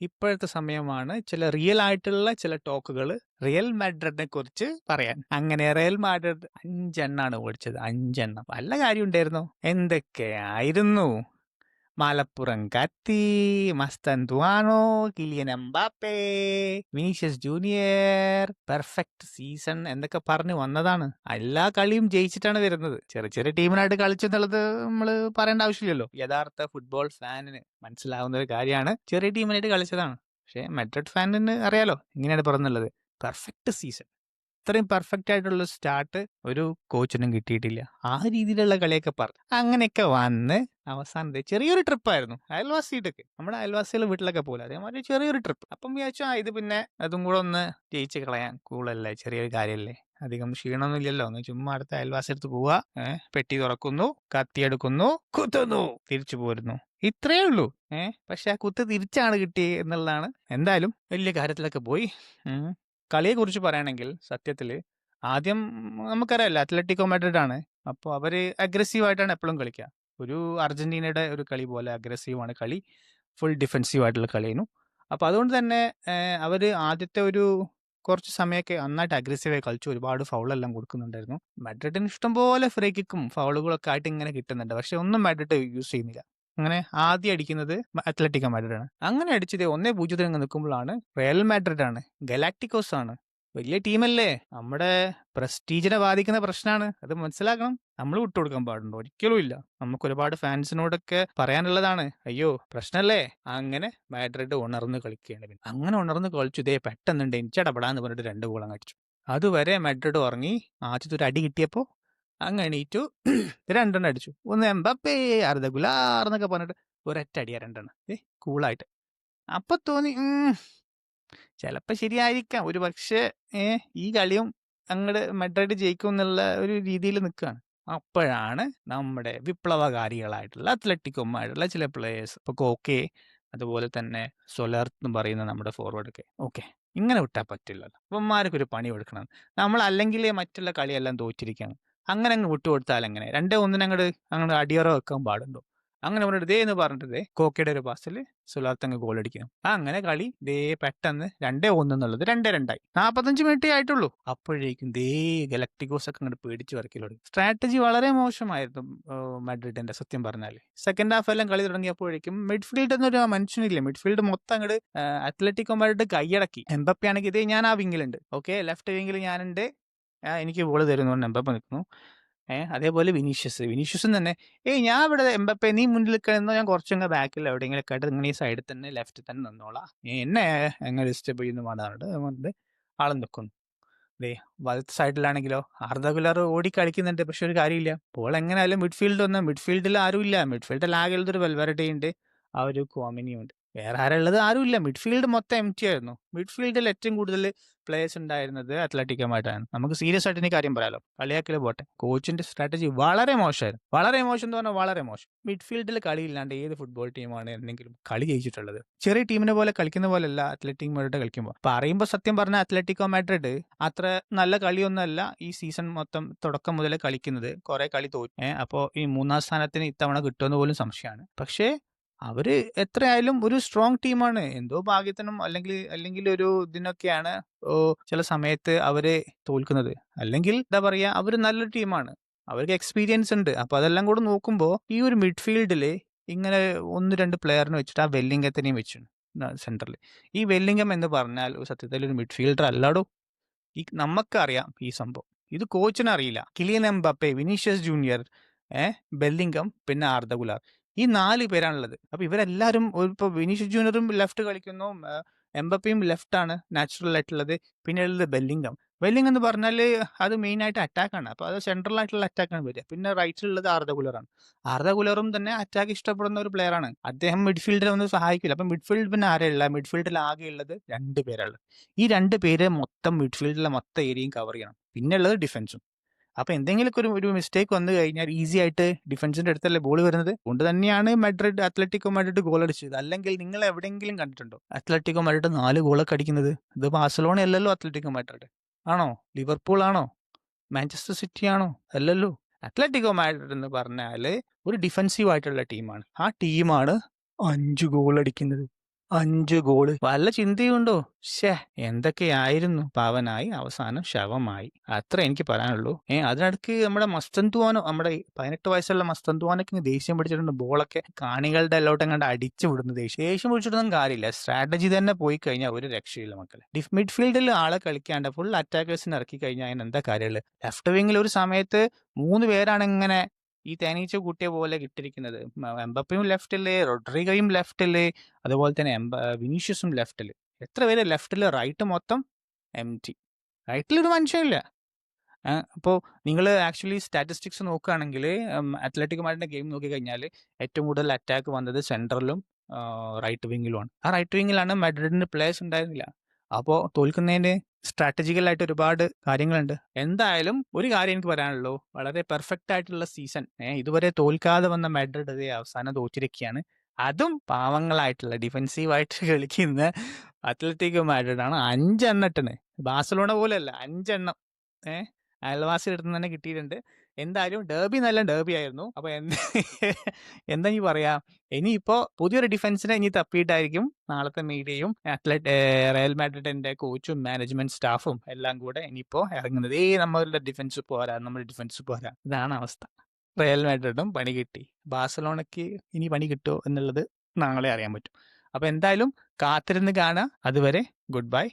ഇപ്പോഴത്തെ സമയമാണ് ചില റിയൽ ആയിട്ടുള്ള ചില ടോക്കുകൾ റിയൽ മാഡ്രിഡിനെ കുറിച്ച് പറയാൻ. അങ്ങനെ റിയൽ മാഡ്രിഡ് 5 എണ്ണാണ് ഓടിച്ചത്. 5 എണ്ണം. വല്ല കാര്യം ഉണ്ടായിരുന്നോ? എന്തൊക്കെയായിരുന്നു? മലപ്പുറം കത്തി, മസ്തന്തുവാനോ, Kylian Mbappe, Vinicius junior, perfect season എന്നൊക്കെ പറഞ്ഞു വന്നതാണ്. എല്ലാ കളിയും ജയിച്ചിട്ടാണ് വരുന്നത്. ചെറിയ ചെറിയ ടീമിനായിട്ട് കളിച്ചെന്നുള്ളത് നമ്മൾ പറയേണ്ട ആവശ്യമില്ലല്ലോ. യഥാർത്ഥ ഫുട്ബോൾ ഫാനിന് മനസ്സിലാവുന്ന ഒരു കാര്യമാണ്. ചെറിയ ടീമിനായിട്ട് കളിച്ചതാണ്. പക്ഷേ മാഡ്രിഡ് ഫാനിന് അറിയാലോ എങ്ങനെയാണ് പറഞ്ഞുള്ളത്. Perfect season. ഇത്രയും പെർഫെക്റ്റ് ആയിട്ടുള്ള സ്റ്റാർട്ട് ഒരു കോച്ചിനും കിട്ടിയിട്ടില്ല. ആ രീതിയിലുള്ള കളിയൊക്കെ പറഞ്ഞു അങ്ങനെയൊക്കെ വന്ന് അവസാനത്തെ ചെറിയൊരു ട്രിപ്പായിരുന്നു അയൽവാസിയിട്ടൊക്കെ. നമ്മുടെ അയൽവാസികൾ വീട്ടിലൊക്കെ പോലെ അതേമാതിരി ചെറിയൊരു ട്രിപ്പ്. അപ്പം വിചാരിച്ചു ഇത് പിന്നെ അതും കൂടെ ഒന്ന് ജയിച്ച് കളയാൻ. കൂളല്ലേ, ചെറിയൊരു കാര്യമല്ലേ, അധികം ക്ഷീണമൊന്നും ഇല്ലല്ലോ. ഒന്ന് ചുമ്മാ അടുത്ത അയൽവാസി എടുത്ത് പോവാ, പെട്ടി തുറക്കുന്നു, കത്തിയെടുക്കുന്നു, കുത്തുന്നു, തിരിച്ചു പോരുന്നു. ഇത്രയേ ഉള്ളൂ. പക്ഷെ ആ കുത്ത് തിരിച്ചാണ് കിട്ടിയത് എന്നുള്ളതാണ്. എന്തായാലും വലിയ കാര്യത്തിലൊക്കെ പോയി. കളിയെ കുറിച്ച് പറയുകയാണെങ്കിൽ സത്യത്തിൽ ആദ്യം നമുക്കറിയാലോ അത്ലറ്റിക്കോ മാഡ്രിഡ് ആണ്. അപ്പോൾ അവര് അഗ്രസീവ് ആയിട്ടാണ് എപ്പോഴും കളിക്കുക. ഒരു അർജന്റീനയുടെ ഒരു കളി പോലെ അഗ്രസീവാണ് കളി. ഫുൾ ഡിഫെൻസീവ് ആയിട്ടുള്ള കളിയായിരുന്നു. അപ്പോൾ അതുകൊണ്ട് തന്നെ അവര് ആദ്യത്തെ ഒരു കുറച്ച് സമയമൊക്കെ നന്നായിട്ട് അഗ്രസീവായി കളിച്ചു. ഒരുപാട് ഫൗളെല്ലാം കൊടുക്കുന്നുണ്ടായിരുന്നു. മാഡ്രിഡിന് ഇഷ്ടംപോലെ ഫ്രീ കിക്കും ഫൗളുകളൊക്കെ ആയിട്ട് ഇങ്ങനെ കിട്ടുന്നുണ്ട്. പക്ഷെ ഒന്നും മാഡ്രിഡ് യൂസ് ചെയ്യുന്നില്ല. അങ്ങനെ ആദ്യം അടിക്കുന്നത് അത്ലറ്റിക്കോ മാഡ്രിഡ് ആണ്. അങ്ങനെ അടിച്ചത് 1-0 നിൽക്കുമ്പോഴാണ് റയൽ മാഡ്രിഡ് ആണ്, ഗലാക്ടിക്കോസ് ആണ്. വലിയ ടീമല്ലേ, നമ്മുടെ പ്രസ്റ്റീജിനെ ബാധിക്കുന്ന പ്രശ്നമാണ്. അത് മനസ്സിലാക്കണം. നമ്മൾ വിട്ടുകൊടുക്കാൻ പാടുണ്ടോ? ഒരിക്കലും ഇല്ല. നമുക്ക് ഒരുപാട് ഫാൻസിനോടൊക്കെ പറയാനുള്ളതാണ്. അയ്യോ പ്രശ്നമല്ലേ. അങ്ങനെ മാഡ്രിഡ് ഉണർന്ന് കളിക്കുകയാണ്. അങ്ങനെ ഉണർന്ന് കളിച്ചു. ഇതേ പെട്ടെന്നുണ്ട് എനിച്ചടപെടാന്ന് പറഞ്ഞിട്ട് 2 ഗോൾ അടിച്ചു. അതുവരെ മാഡ്രിഡ് ഉറങ്ങി. ആദ്യത്തെ ഒരു അടി കിട്ടിയപ്പോൾ അങ്ങ് എണീറ്റു. 2 അടിച്ചു. ഒന്ന് എംബാപ്പേ, അർദ ഗുലാർ എന്നൊക്കെ പറഞ്ഞിട്ട് ഒരൊറ്റ അടിയാ 2. കൂളായിട്ട്. അപ്പൊ തോന്നി ചിലപ്പോൾ ശരിയായിരിക്കാം, ഒരു പക്ഷേ ഈ കളിയും അങ്ങോട്ട് മാഡ്രിഡ് ജയിക്കും എന്നുള്ള ഒരു രീതിയിൽ നിൽക്കുകയാണ്. അപ്പോഴാണ് നമ്മുടെ വിപ്ലവകാരികളായിട്ടുള്ള അത്ലറ്റിക്കുമായിട്ടുള്ള ചില പ്ലേയേഴ്സ്, ഇപ്പോൾ കോക്കെ, അതുപോലെ തന്നെ സൊലർ എന്ന് പറയുന്ന നമ്മുടെ ഫോർവേഡൊക്കെ, ഓക്കെ ഇങ്ങനെ വിട്ടാൽ പറ്റില്ലല്ലോ, ഇവന്മാർക്ക് ഒരു പണി കൊടുക്കണം. നമ്മൾ അല്ലെങ്കിൽ മറ്റുള്ള കളിയെല്ലാം തോറ്റിരിക്കുകയാണ്, അങ്ങനെ അങ്ങ് വിട്ടുകൊടുത്താൽ എങ്ങനെ? 2-1 അങ്ങോട്ട് അടിയറ വെക്കാൻ പാടുണ്ടോ? അങ്ങനെ പറഞ്ഞിട്ട് എന്ന് പറഞ്ഞിട്ട് കോക്കയുടെ ഒരു പാസിൽ സുലാർത്തങ്ങ് ഗോൾ അടിക്കണം. അങ്ങനെ കളി പെട്ടെന്ന് 2-1 എന്നുള്ളത് 2-2 ആയി. 45 മിനിറ്റേ ആയിട്ടുള്ളൂ. അപ്പോഴേക്കും ഗലക്ടിക്കോസ് ഒക്കെ അങ്ങോട്ട് പേടിച്ച് വരക്കില്ലോടി. സ്ട്രാറ്റജി വളരെ മോശമായിരുന്നു മാഡ്രിഡിന്റെ, സത്യം പറഞ്ഞാല്. സെക്കൻഡ് ഹാഫ് എല്ലാം കളി തുടങ്ങിയപ്പോഴേക്കും മിഡ്ഫീൽഡ് എന്നൊരു മനുഷ്യനില്ല. മിഡ്ഫീൽഡ് മൊത്തം അങ്ങോട്ട് അത്ലറ്റിക്കോ മാഡ്രിഡ് കൈയടക്കി. എംബപ്പെ ആണെങ്കിൽ ഞാൻ ആ വിങ്ങിലുണ്ട്, ഓക്കെ ലെഫ്റ്റ് വിങ്ങിൽ ഞാനുണ്ട്, എനിക്ക് ബോൾ തരുന്നു എംബപ്പെ നിൽക്കുന്നു. അതേപോലെ വിനീഷ്യസും തന്നെ ഞാൻ ഇവിടെ എംബപ്പെ നീ മുന്നിൽ നിൽക്കണമെന്നോ, ഞാൻ കുറച്ചങ്ങ് ബാക്കിൽ എവിടെയെങ്കിലൊക്കെ ആയിട്ട് നിങ്ങൾ ഈ സൈഡിൽ തന്നെ ലെഫ്റ്റിൽ തന്നെ നിന്നോളാം, എന്നെ എങ്ങനെ ഡിസ്റ്റർബ് ചെയ്യുന്നു പറഞ്ഞിട്ട് ആളും നിൽക്കുന്നു. വലത്ത് സൈഡിലാണെങ്കിലോ അർദ ഗുലർ ഓടി കളിക്കുന്നുണ്ട്. പക്ഷെ ഒരു കാര്യമില്ല, ബോൾ എങ്ങനെയായാലും മിഡ്ഫീൽഡിൽ ആരുമില്ല. മിഡ്ഫീൽഡിൽ ആകെ ഉള്ളതൊരു വെൽവരഡേ ഉണ്ട്, ആ ഒരു ക്വാമിനിയും ഉണ്ട്. വേറെ ആരുള്ളത്? ആരുമില്ല. മിഡ്ഫീൽഡ് മൊത്തം എംറ്റി ആയിരുന്നു. മിഡ്ഫീൽഡിൽ ഏറ്റവും കൂടുതൽ പ്ലേയേഴ്സ് ഉണ്ടായിരുന്നത് അത്ലറ്റിക്കോമായിട്ടാണ്. നമുക്ക് സീരിയസ് ആയിട്ട് ഈ കാര്യം പറയാലോ, കളിയാക്കല് പോട്ടെ. കോച്ചിന്റെ സ്ട്രാറ്റജി വളരെ മോശമായിരുന്നു. വളരെ മോശം എന്ന് പറഞ്ഞാൽ വളരെ മോശം. മിഡ്ഫീൽഡിൽ കളിയില്ലാണ്ട് ഏത് ഫുട്ബോൾ ടീമാണ് എന്തെങ്കിലും കളി ജയിച്ചിട്ടുള്ളത്? ചെറിയ ടീമിനെ പോലെ കളിക്കുന്ന പോലെയല്ല അത്ലറ്റിക് മാഡ്രിഡ് കളിക്കുമ്പോൾ. പറയുമ്പോൾ സത്യം പറഞ്ഞാൽ അത്ലറ്റിക്കോ മാഡ്രിഡ് അത്ര നല്ല കളിയൊന്നുമല്ല ഈ സീസൺ മൊത്തം തുടക്കം മുതൽ കളിക്കുന്നത്. കുറെ കളി തോറ്റു. അപ്പോൾ ഈ 3-ാം സ്ഥാനത്തിന് ഇത്തവണ കിട്ടുമെന്ന് പോലും സംശയമാണ്. പക്ഷേ അവര് എത്രയായാലും ഒരു സ്ട്രോങ് ടീമാണ്. എന്തോ ഭാഗ്യത്തിനും അല്ലെങ്കിൽ ഒരു ഇതിനൊക്കെയാണ് ചില സമയത്ത് അവര് തോൽക്കുന്നത്. അല്ലെങ്കിൽ എന്താ പറയാ, അവര് നല്ലൊരു ടീമാണ്, അവർക്ക് എക്സ്പീരിയൻസ് ഉണ്ട്. അപ്പൊ അതെല്ലാം കൂടെ നോക്കുമ്പോൾ ഈ ഒരു മിഡ്ഫീൽഡില് ഇങ്ങനെ 1-2 പ്ലെയറിനെ വെച്ചിട്ട് ആ വെല്ലിംഗത്തിനെയും വെച്ചു സെന്ററിൽ. ഈ വെല്ലിംഗം എന്ന് പറഞ്ഞാൽ സത്യത്തിൽ ഒരു മിഡ്ഫീൽഡർ അല്ലാടോ. നമുക്കറിയാം ഈ സംഭവം, ഇത് കോച്ചിന് അറിയില്ല. Kylian Mbappe, Vinicius junior, Bellingham, പിന്നെ ആർദ ഗുലാർ, ഈ 4 പേരാണുള്ളത്. അപ്പൊ ഇവരെല്ലാരും ഇപ്പോൾ വിനീഷ്യസ് ജൂനിയറും ലെഫ്റ്റ് കളിക്കുന്നു, എംബപ്പയും ലെഫ്റ്റ് ആണ് നാച്ചുറൽ ആയിട്ടുള്ളത്. പിന്നെ ഉള്ളത് ബെല്ലിംഗം. എന്ന് പറഞ്ഞാൽ അത് മെയിൻ ആയിട്ട് അറ്റാക്കാണ്. അപ്പൊ അത് സെൻട്രൽ ആയിട്ടുള്ള അറ്റാക്കാണ് വരിക. പിന്നെ റൈറ്റിലുള്ളത് ആർദ ഗുലറാണ്. ആർദ ഗുലറും തന്നെ അറ്റാക്ക് ഇഷ്ടപ്പെടുന്ന ഒരു പ്ലെയർ ആണ്. അദ്ദേഹം മിഡ്ഫീൽഡിൽ ഒന്നും സഹായിക്കില്ല. അപ്പൊ മിഡ്ഫീൽഡ് പിന്നെ ആരെയുള്ള മിഡ്ഫീൽഡിൽ ആകെ ഉള്ളത് 2 പേരാണ്. ഈ 2 പേര് മൊത്തം മിഡ്ഫീൽഡിലെ മൊത്തം ഏരിയയും കവർ ചെയ്യണം. പിന്നെ ഉള്ളത് ഡിഫൻസും. അപ്പൊ എന്തെങ്കിലുമൊക്കെ ഒരു മിസ്റ്റേക്ക് വന്നു കഴിഞ്ഞാൽ ഈസി ആയിട്ട് ഡിഫൻസിന്റെ അടുത്തല്ലേ ബോൾ വരുന്നത്. അതുകൊണ്ട് തന്നെയാണ് അത്ലറ്റിക്കോ മാഡ്രിഡ് ഗോൾ അടിച്ചത്. അല്ലെങ്കിൽ നിങ്ങൾ എവിടെയെങ്കിലും കണ്ടിട്ടുണ്ടോ അത്ലറ്റിക്കോ മാഡ്രിഡ് 4 ഗോളൊക്കെ അടിക്കുന്നത്? ഇത് ബാഴ്സലോണ അല്ലല്ലോ അത്ലറ്റിക്കോ മാഡ്രിഡ്. ആണോ? ലിവർപൂൾ ആണോ? മാഞ്ചസ്റ്റർ സിറ്റി ആണോ? അല്ലല്ലോ. അത്ലറ്റിക്കോ മാഡ്രിഡ് എന്ന് പറഞ്ഞാല് ഒരു ഡിഫൻസീവ് ആയിട്ടുള്ള ടീമാണ്. ആ ടീമാണ് 5 ഗോൾ അടിക്കുന്നത്. 5 ഗോള്. വല്ല ചിന്തയുണ്ടോ? ശ്ശേ! എന്തൊക്കെയായിരുന്നു. പവനായി അവസാനം ശവമായി. അത്രേ എനിക്ക് പറയാനുള്ളൂ. അതിനിടയ്ക്ക് നമ്മുടെ മസ്തന്തുവാനോ നമ്മുടെ 18 വയസ്സുള്ള മസ്തന്തുവാനൊക്കെ ഇങ്ങ് ദേഷ്യം പിടിച്ചിട്ടുണ്ട്. ബോളൊക്കെ കാണികളുടെ എല്ലോട്ടെങ്ങാണ്ട് അടിച്ചു വിടുന്നു ദേഷ്യം. ദേഷ്യം പിടിച്ചിട്ടൊന്നും കാര്യമില്ല. സ്ട്രാറ്റജി തന്നെ പോയി കഴിഞ്ഞാൽ ഒരു രക്ഷയില്ല മക്കളെ. മിഡ്ഫീൽഡിൽ ആളെ കളിക്കാണ്ട് ഫുൾ അറ്റാക്കേഴ്സിനെ ഇറക്കി കഴിഞ്ഞാൽ അതിന് എന്താ കാര്യമുള്ളത്? ലെഫ്റ്റ് വിങ്ങിൽ ഒരു സമയത്ത് 3 പേരാണ് ഇങ്ങനെ ഈ തേനീച്ച കൂട്ടിയ പോലെ ഇട്ടിരിക്കുന്നത്. എംബപ്പയും ലെഫ്റ്റില്, റോഡ്രിഗയും ലെഫ്റ്റില്, അതുപോലെ തന്നെ വിനീഷ്യസും ലെഫ്റ്റില്. എത്ര പേര് ലെഫ്റ്റില്? റൈറ്റ് മൊത്തം എംപ്റ്റി. റൈറ്റിലൊരു മനുഷ്യനില്ല. അപ്പോൾ നിങ്ങൾ ആക്ച്വലി സ്റ്റാറ്റിസ്റ്റിക്സ് നോക്കുകയാണെങ്കിൽ അത്ലറ്റിക് മാഡ്രിഡിന്റെ ഗെയിം നോക്കിക്കഴിഞ്ഞാൽ ഏറ്റവും കൂടുതൽ അറ്റാക്ക് വന്നത് സെൻട്രലും റൈറ്റ് വിങ്ങിലുമാണ്. ആ റൈറ്റ് വിങ്ങിലാണ് മാഡ്രിഡിന് പ്ലേയേഴ്സ് ഉണ്ടായിരുന്നില്ല. അപ്പോൾ തോൽക്കുന്നതിന് സ്ട്രാറ്റജിക്കലായിട്ട് ഒരുപാട് കാര്യങ്ങളുണ്ട്. എന്തായാലും ഒരു കാര്യം എനിക്ക് പറയാനുള്ളൂ, വളരെ പെർഫെക്റ്റ് ആയിട്ടുള്ള സീസൺ. ഇതുവരെ തോൽക്കാതെ വന്ന മാഡ്രിഡ് ഇതേ അവസാനം തോറ്റിരിക്കുകയാണ്. അതും പാവങ്ങളായിട്ടുള്ള ഡിഫെൻസീവായിട്ട് കളിക്കുന്ന അത്ലറ്റിക് മാഡ്രിഡാണ് 5 എണ്ണം ഇട്ടണ്. ബാഴ്സലോണ പോലെയല്ല, 5 എണ്ണം. അയൽവാസിയുടെ അടുത്ത് തന്നെ കിട്ടിയിട്ടുണ്ട്. എന്തായാലും ഡെർബി നല്ല ഡെർബി ആയിരുന്നു. അപ്പൊ എന്താ ഇനി പറയാ, ഇനിയിപ്പോ പുതിയൊരു ഡിഫൻസിനെ ഇനി തപ്പിയിട്ടായിരിക്കും നാളത്തെ മീഡിയയും റയൽ മാഡ്രിഡിന്റെ കോച്ചും മാനേജ്മെന്റ് സ്റ്റാഫും എല്ലാം കൂടെ ഇനിയിപ്പോ ഇറങ്ങുന്നത്. നമ്മളുടെ ഡിഫൻസ് പോരാ, നമ്മുടെ ഡിഫൻസ് പോരാ. ഇതാണ് അവസ്ഥ. റയൽ മാഡ്രിഡും പണി കിട്ടി. ബാഴ്സലോണയ്ക്ക് ഇനി പണി കിട്ടുമോ എന്നുള്ളത് നാളെ അറിയാൻ പറ്റും. അപ്പൊ എന്തായാലും കാത്തിരുന്ന് കാണാം. അതുവരെ ഗുഡ് ബൈ.